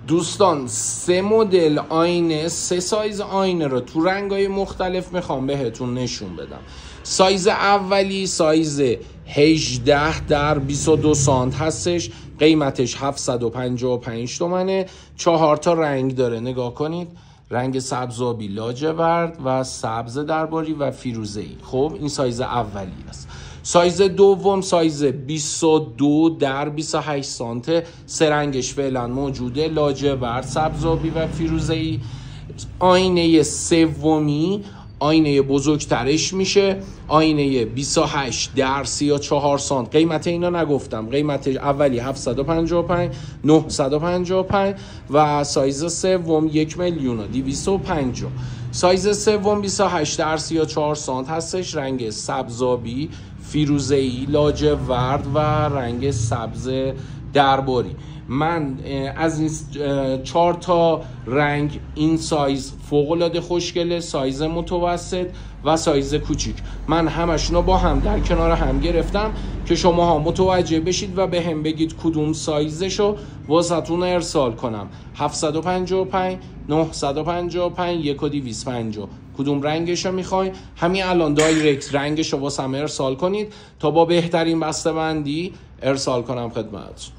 دوستان 3 مدل آینه، 3 سایز آینه رو تو رنگ‌های مختلف میخوام بهتون نشون بدم. سایز اولی سایز 18 در 22 سانت هستش، قیمتش 755 تومنه. 4 تا رنگ داره، نگاه کنید، رنگ سبزابی، لاجورد و سبز درباری و فیروزه‌ای. خب این سایز اولی است. سایز دوم سایز 22 در 28 سانته، 3 رنگش فعلا موجوده، لاجورد، سبزابی و فیروزه‌ای. آینه سومی آینه بزرگترش میشه، آینه 28 در 34 سانت. قیمت اینا نگفتم، قیمت اولی 755 955 و سایز سوم 1,250,000. سایز سوم 28 در 34 سانت هستش، رنگ سبزابی، فیروزه‌ای، لاجورد و رنگ سبز درباری. من از این 4 تا رنگ این سایز فوق‌العاده خوشگله، سایز متوسط و سایز کوچیک، من همشونو با هم در کنار هم گرفتم که شماها متوجه بشید و به هم بگید کدوم سایزشو واسهتون ارسال کنم. 755 955 1250 کدوم رنگشو میخواین همین الان دایرکت رنگشو واسم ارسال کنید تا با بهترین بسته‌بندی ارسال کنم خدمت.